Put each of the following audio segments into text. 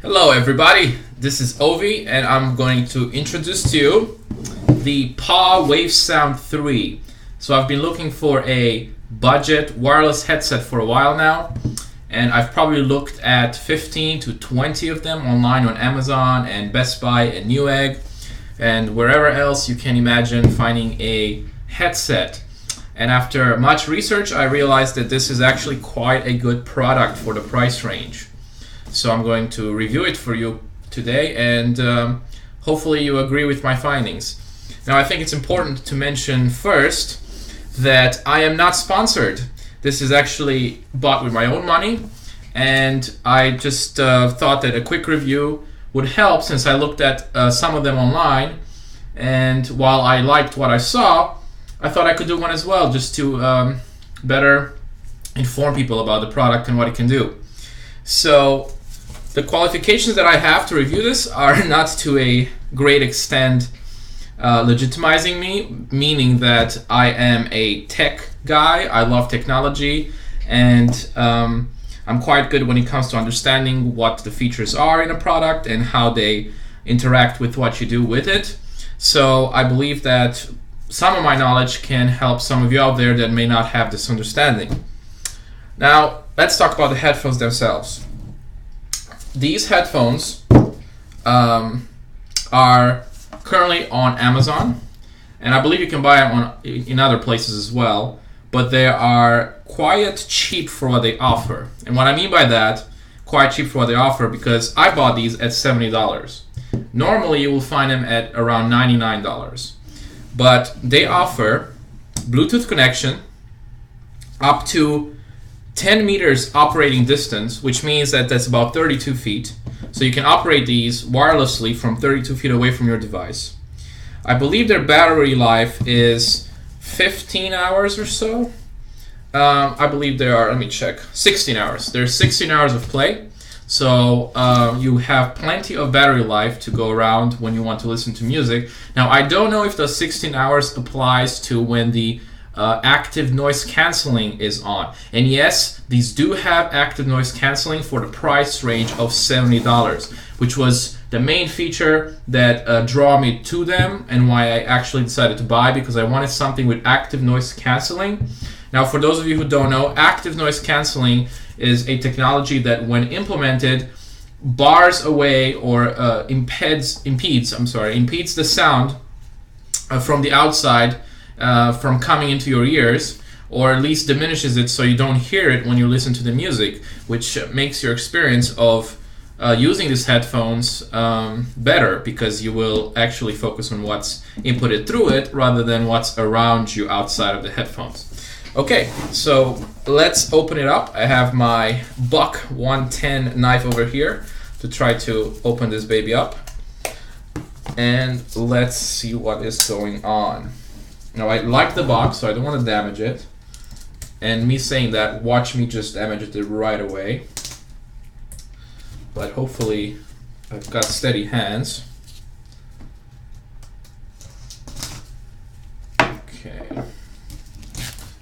Hello everybody, this is Ovi and I'm going to introduce to you the Paww WaveSound 3. So I've been looking for a budget wireless headset for a while now, and I've probably looked at 15 to 20 of them online on Amazon and Best Buy and Newegg and wherever else you can imagine finding a headset. And after much research I realized that this is actually quite a good product for the price range. So I'm going to review it for you today, and hopefully you agree with my findings. Now I think it's important to mention first that I am not sponsored. This is actually bought with my own money, and I just thought that a quick review would help since I looked at some of them online, and while I liked what I saw, I thought I could do one as well just to better inform people about the product and what it can do. So the qualifications that I have to review this are not to a great extent legitimizing me, meaning that I am a tech guy, I love technology, and I'm quite good when it comes to understanding what the features are in a product and how they interact with what you do with it. So I believe that some of my knowledge can help some of you out there that may not have this understanding. Now let's talk about the headphones themselves. These headphones are currently on Amazon, and I believe you can buy them in other places as well, but they are quite cheap for what they offer. And what I mean by that, quite cheap for what they offer, because I bought these at $70. Normally you will find them at around $99, but they offer Bluetooth connection up to 10 meters operating distance, which means that that's about 32 feet. So you can operate these wirelessly from 32 feet away from your device. I believe their battery life is 15 hours or so. I believe they are, let me check, 16 hours. There's 16 hours of play. So you have plenty of battery life to go around when you want to listen to music. Now I don't know if the 16 hours applies to when the active noise cancelling is on. And yes, these do have active noise cancelling for the price range of $70, which was the main feature that drew me to them and why I actually decided to buy, because I wanted something with active noise cancelling. Now for those of you who don't know, active noise cancelling is a technology that when implemented bars away or impedes the sound from the outside from coming into your ears, or at least diminishes it so you don't hear it when you listen to the music, which makes your experience of using these headphones better, because you will actually focus on what's inputted through it rather than what's around you outside of the headphones. Okay, so let's open it up. I have my Buck 110 knife over here to try to open this baby up, and let's see what is going on. Now I like the box, so I don't want to damage it. And me saying that, watch me just damage it right away. But hopefully I've got steady hands. Okay.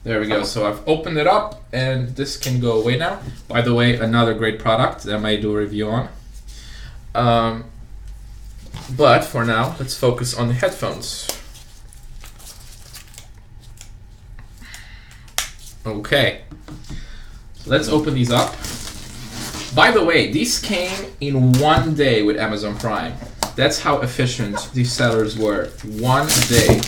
There we go. So I've opened it up and this can go away now. By the way, another great product that I may do a review on. But for now, let's focus on the headphones. Okay, let's open these up. By the way, these came in one day with Amazon Prime. That's how efficient these sellers were. One day.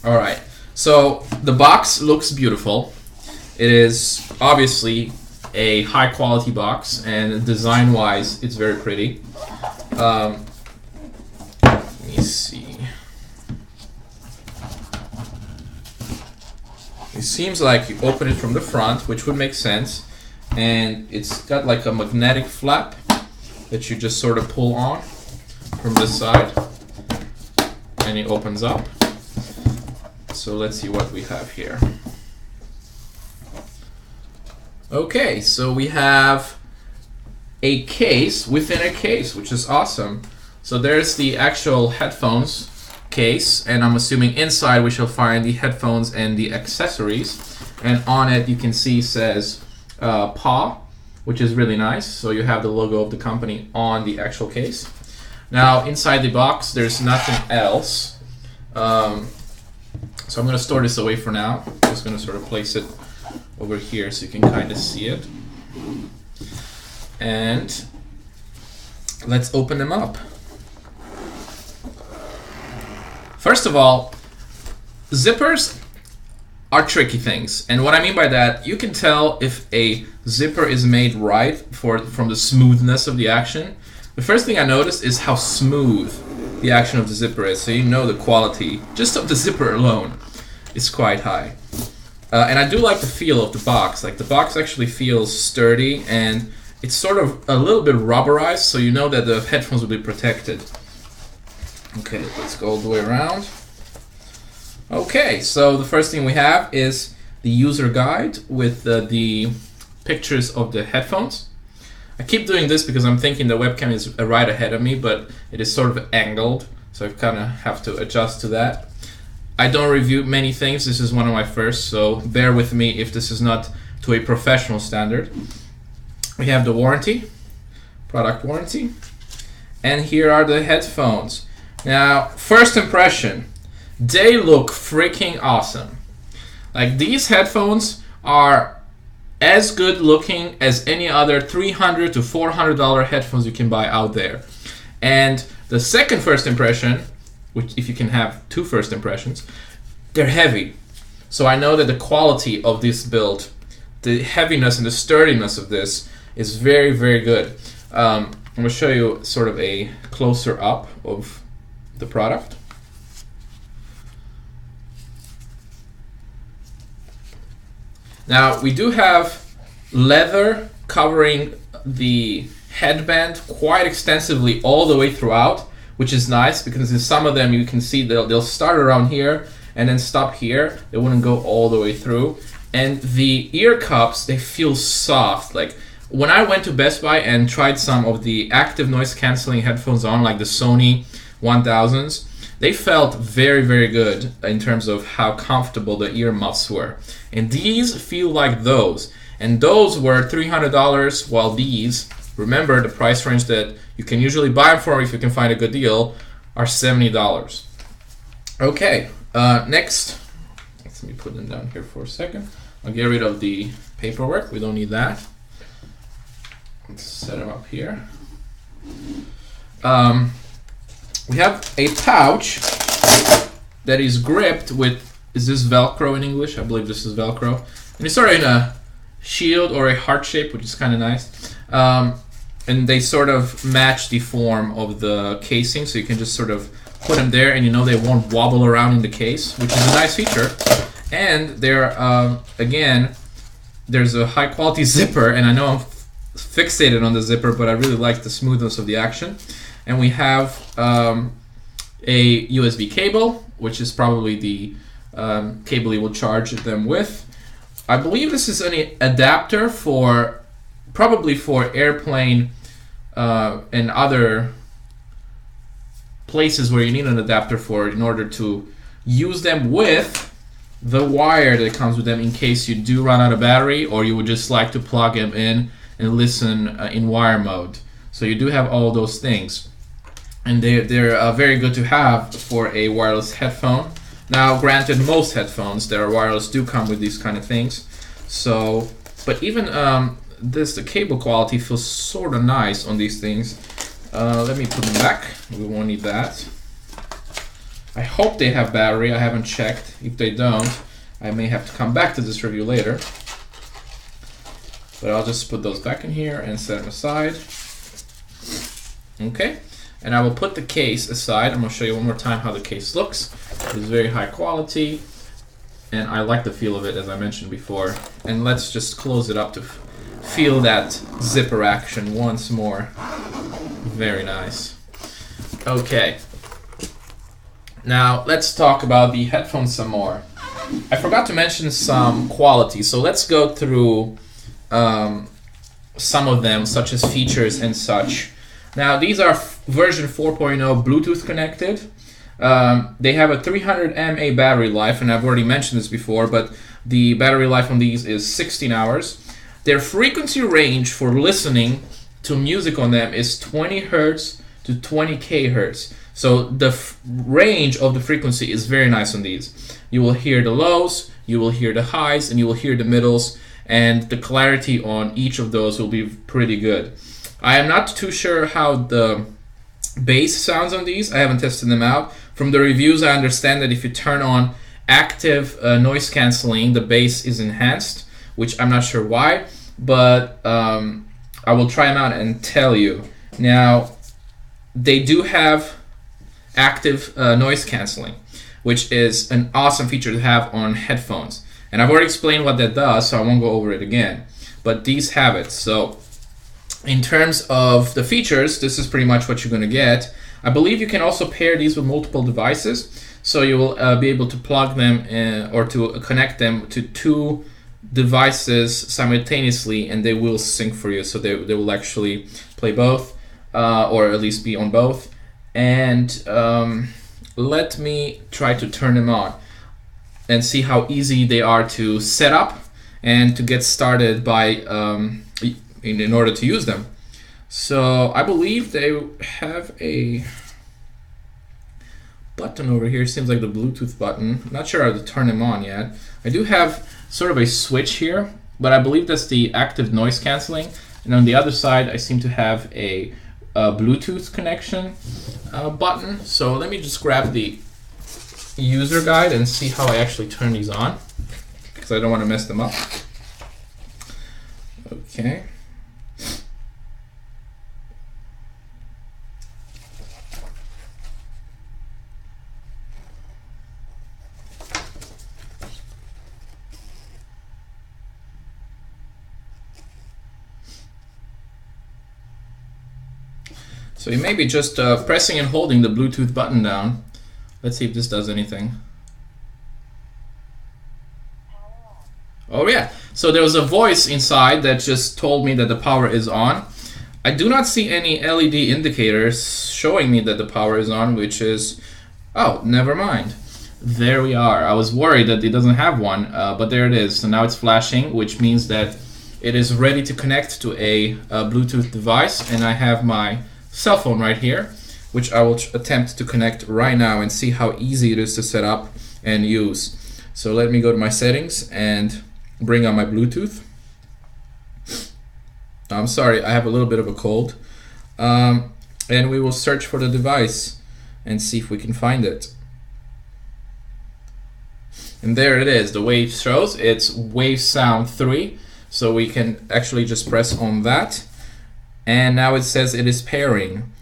Alright, so the box looks beautiful. It is obviously a high quality box, and design wise it's very pretty. Let me see. It seems like you open it from the front, which would make sense, and it's got like a magnetic flap that you just sort of pull on from this side, and it opens up. So let's see what we have here. Okay, so we have a case within a case, which is awesome. So there's the actual headphones case, and I'm assuming inside we shall find the headphones and the accessories, and on it you can see says Paww which is really nice. So you have the logo of the company on the actual case. Now inside the box, there's nothing else. So I'm going to store this away for now. I'm just going to sort of place it over here so you can kind of see it. And let's open them up. First of all, zippers are tricky things. And what I mean by that, you can tell if a zipper is made right from the smoothness of the action. The first thing I noticed is how smooth the action of the zipper is, so you know the quality just of the zipper alone is quite high. And I do like the feel of the box. Like, the box actually feels sturdy, and it's sort of a little bit rubberized, so you know that the headphones will be protected. Okay, let's go all the way around. Okay, so the first thing we have is the user guide with the pictures of the headphones. I keep doing this because I'm thinking the webcam is right ahead of me, but it is sort of angled, so I kind of have to adjust to that. I don't review many things. This is one of my first, so bear with me if this is not to a professional standard. We have the warranty, product warranty, and here are the headphones. Now, first impression, they look freaking awesome. Like, these headphones are as good looking as any other $300 to $400 headphones you can buy out there. And the second first impression, which, if you can have two first impressions, they're heavy. So I know that the quality of this build, the heaviness and the sturdiness of this is very, very good. I'm going to show you sort of a closer up of the product. Now, we do have leather covering the headband quite extensively all the way throughout, which is nice because in some of them you can see they'll start around here and then stop here. They wouldn't go all the way through. And the ear cups, they feel soft. Like, when I went to Best Buy and tried some of the active noise canceling headphones on, like the Sony 1000s, they felt very, very good in terms of how comfortable the ear muffs were. And these feel like those. And those were $300, while these, remember the price range that you can usually buy them for if you can find a good deal, are $70. Okay, next, let me put them down here for a second. I'll get rid of the paperwork, we don't need that. Let's set them up here. We have a pouch that is gripped with, is this Velcro in English? I believe this is Velcro. And it's sort of in a shield or a heart shape, which is kind of nice. And they sort of match the form of the casing, so you can just sort of put them there and you know they won't wobble around in the case, which is a nice feature. And they're, again, there's a high quality zipper, and I know I'm fixated on the zipper, but I really like the smoothness of the action. And we have a USB cable, which is probably the cable you will charge them with. I believe this is an adapter for, probably for airplane and other places where you need an adapter for in order to use them with the wire that comes with them in case you do run out of battery or you would just like to plug them in and listen in wire mode. So you do have all those things. And they're very good to have for a wireless headphone. Now, granted, most headphones that are wireless do come with these kind of things. So, but even the cable quality feels sort of nice on these things. Let me put them back. We won't need that. I hope they have battery. I haven't checked. If they don't, I may have to come back to this review later. But I'll just put those back in here and set them aside. Okay. And I will put the case aside. I'm going to show you one more time how the case looks. It's very high quality, and I like the feel of it, as I mentioned before. And let's just close it up to feel that zipper action once more. Very nice. Okay. Now, let's talk about the headphones some more. I forgot to mention some quality, so let's go through some of them, such as features and such. Now, these are version 4.0 Bluetooth connected. They have a 300 mAh battery life, and I've already mentioned this before, but the battery life on these is 16 hours. Their frequency range for listening to music on them is 20 hertz to 20 kHz. So the range of the frequency is very nice on these. You will hear the lows, you will hear the highs, and you will hear the middles, and the clarity on each of those will be pretty good. I am not too sure how the bass sounds on these. I haven't tested them out. From the reviews, I understand that if you turn on active noise cancelling, the bass is enhanced, which I'm not sure why, but I will try them out and tell you. Now, they do have active noise cancelling, which is an awesome feature to have on headphones. And I've already explained what that does, so I won't go over it again. But these have it. So in terms of the features, this is pretty much what you're going to get. I believe you can also pair these with multiple devices. So you will be able to plug them in, or to connect them to two devices simultaneously, and they will sync for you. So they will actually play both, or at least be on both. And let me try to turn them on and see how easy they are to set up and to get started by in order to use them. So I believe they have a button over here. Seems like the Bluetooth button. I'm not sure how to turn them on yet. I do have sort of a switch here, but I believe that's the active noise cancelling. And on the other side, I seem to have a Bluetooth connection button. So let me just grab the user guide and see how I actually turn these on, because I don't want to mess them up. Okay. So you may be just pressing and holding the Bluetooth button down. Let's see if this does anything. Oh yeah, so there was a voice inside that just told me that the power is on. I do not see any LED indicators showing me that the power is on, which is, oh, never mind. There we are. I was worried that it doesn't have one, but there it is. So now it's flashing, which means that it is ready to connect to a Bluetooth device, and I have my cell phone right here, which I will attempt to connect right now and see how easy it is to set up and use. So let me go to my settings and bring on my Bluetooth. I'm sorry, I have a little bit of a cold. And we will search for the device and see if we can find it. And there it is. The wave shows it's WaveSound 3. So we can actually just press on that. And now it says it is pairing.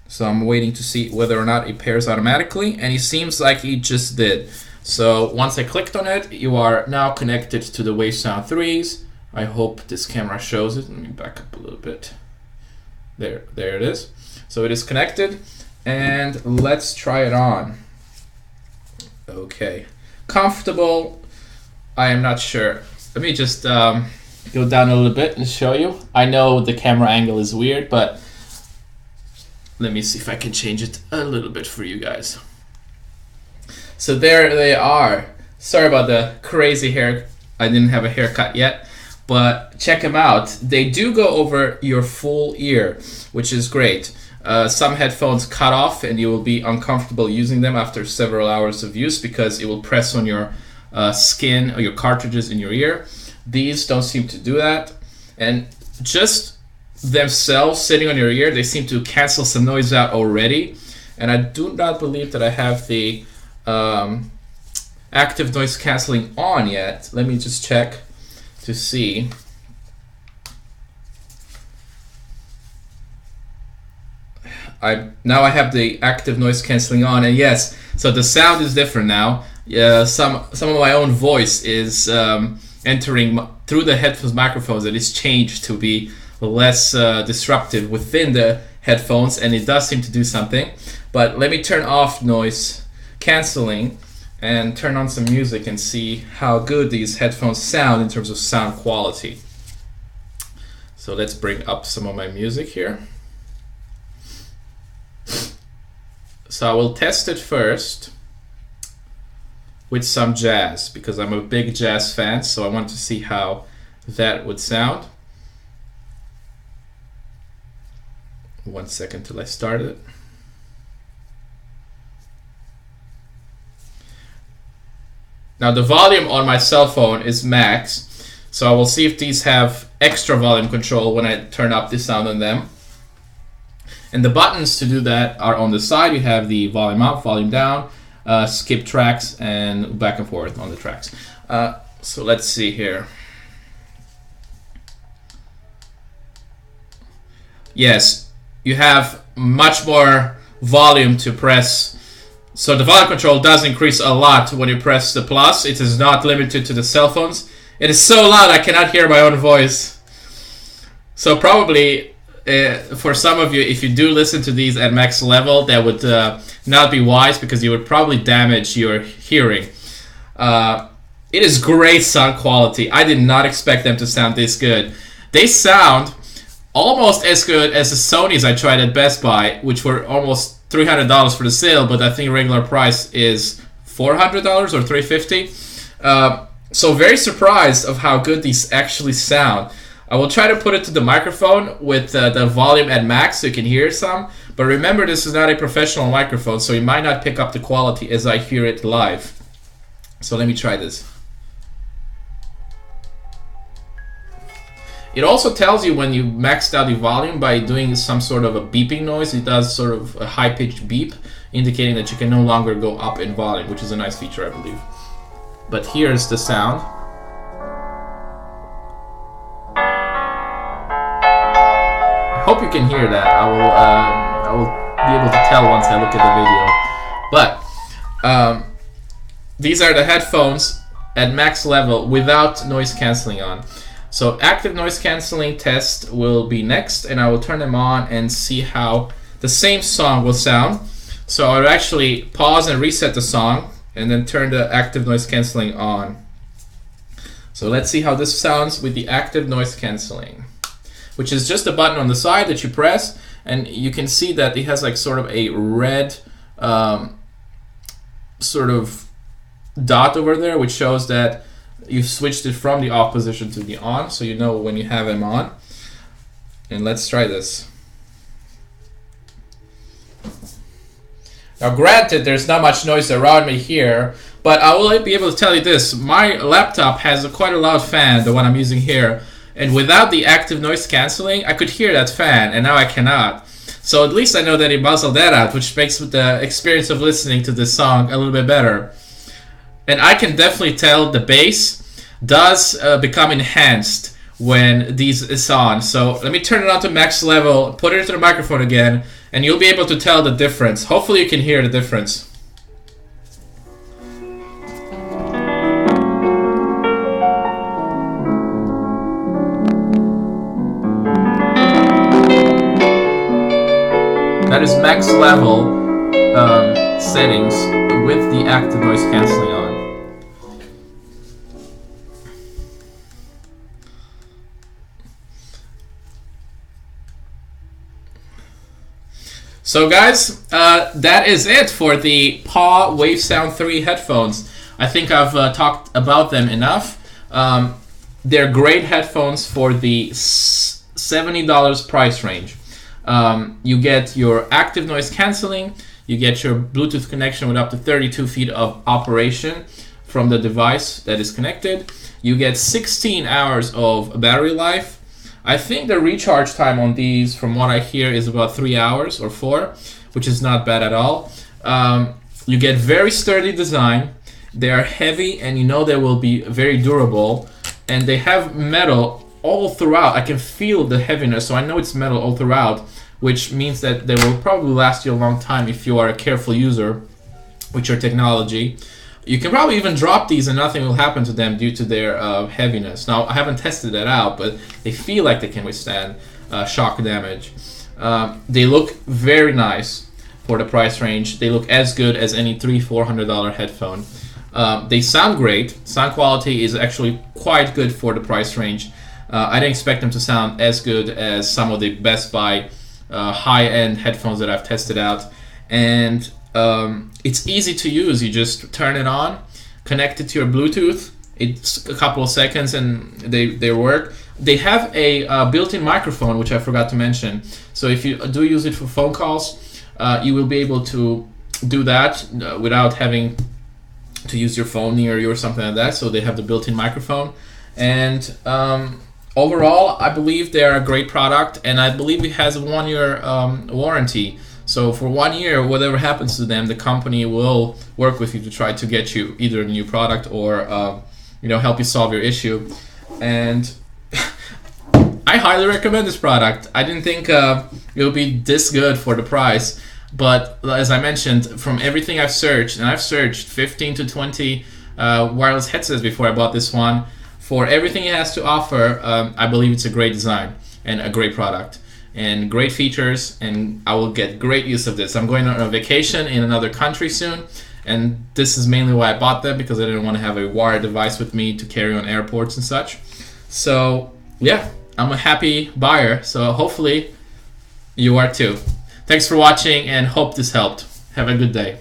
So I'm waiting to see whether or not it pairs automatically, and it seems like it just did. So once I clicked on it, you are now connected to the WaveSound 3s. I hope this camera shows it. Let me back up a little bit. There it is. So it is connected, and let's try it on. Okay, comfortable. I am not sure. Let me just go down a little bit and show you. I know the camera angle is weird, but let me see if I can change it a little bit for you guys. So there they are. Sorry about the crazy hair. I didn't have a haircut yet, but check them out. They do go over your full ear, which is great. Some headphones cut off and you will be uncomfortable using them after several hours of use because it will press on your skin or your cartridges in your ear. These don't seem to do that, and just themselves sitting on your ear, they seem to cancel some noise out already. And I do not believe that I have the active noise cancelling on yet. Let me just check to see. Now I have the active noise cancelling on, and yes, so the sound is different now. Some of my own voice is entering through the headphones microphones. It is changed to be less disruptive within the headphones, and it does seem to do something. But let me turn off noise cancelling and turn on some music and see how good these headphones sound in terms of sound quality. So let's bring up some of my music here. So I will test it first with some jazz, because I'm a big jazz fan, so I want to see how that would sound. 1 second till I start it. Now the volume on my cell phone is max, so I will see if these have extra volume control when I turn up the sound on them. And the buttons to do that are on the side. You have the volume up, volume down, skip tracks, and back and forth on the tracks. So let's see here. Yes, you have much more volume to press. So the volume control does increase a lot when you press the plus. It is not limited to the cell phones. It is so loud I cannot hear my own voice. So probably for some of you, if you do listen to these at max level, that would not be wise, because you would probably damage your hearing. It is great sound quality. I did not expect them to sound this good. They sound almost as good as the Sonys I tried at Best Buy, which were almost $300 for the sale, but I think regular price is $400 or $350. So very surprised of how good these actually sound. I will try to put it to the microphone with the volume at max so you can hear some. But remember, this is not a professional microphone, so you might not pick up the quality as I hear it live. So let me try this. It also tells you when you maxed out the volume by doing some sort of a beeping noise. It does sort of a high-pitched beep, indicating that you can no longer go up in volume, which is a nice feature, I believe. But here's the sound. I hope you can hear that. I will be able to tell once I look at the video. But these are the headphones at max level without noise cancelling on. So active noise cancelling test will be next, and I will turn them on and see how the same song will sound. So I'll actually pause and reset the song and then turn the active noise cancelling on. So let's see how this sounds with the active noise cancelling, which is just a button on the side that you press, and you can see that it has like sort of a red sort of dot over there, which shows that you've switched it from the off position to the on, so you know when you have them on. And let's try this. Now granted, there's not much noise around me here, but I will be able to tell you this. My laptop has quite a loud fan, the one I'm using here, and without the active noise cancelling, I could hear that fan, and now I cannot. So at least I know that it muzzled that out, which makes the experience of listening to this song a little bit better. And I can definitely tell the bass does become enhanced when these is on. So let me turn it on to max level, put it into the microphone again, and you'll be able to tell the difference. Hopefully you can hear the difference. That is max level settings with the active noise cancelling on. So guys, that is it for the Paww WaveSound 3 headphones. I think I've talked about them enough. They're great headphones for the $70 price range. You get your active noise cancelling, you get your Bluetooth connection with up to 32 feet of operation from the device that is connected. You get 16 hours of battery life. I think the recharge time on these, from what I hear, is about 3 hours or 4, which is not bad at all. You get very sturdy design. They are heavy, and you know they will be very durable. And they have metal all throughout. I can feel the heaviness, so I know it's metal all throughout, which means that they will probably last you a long time if you are a careful user with your technology. You can probably even drop these and nothing will happen to them due to their heaviness. Now, I haven't tested that out, but they feel like they can withstand shock damage. They look very nice for the price range. They look as good as any $300-400 headphone. They sound great. Sound quality is actually quite good for the price range. I didn't expect them to sound as good as some of the Best Buy high-end headphones that I've tested out. And it's easy to use. You just turn it on, connect it to your Bluetooth, It's a couple of seconds and they work. They have a built-in microphone, which I forgot to mention. So if you do use it for phone calls, you will be able to do that without having to use your phone near you or something like that. So they have the built-in microphone. And overall, I believe they are a great product, and I believe it has a 1-year warranty. So for 1 year, whatever happens to them, the company will work with you to try to get you either a new product or help you solve your issue. And I highly recommend this product. I didn't think it would be this good for the price, but as I mentioned, from everything I've searched, and I've searched 15 to 20 wireless headsets before I bought this one, for everything it has to offer, I believe it's a great design and a great product and great features, and I will get great use of this. I'm going on a vacation in another country soon, and this is mainly why I bought them, because I didn't want to have a wired device with me to carry on airports and such. So yeah, I'm a happy buyer, so hopefully you are too. Thanks for watching and hope this helped. Have a good day.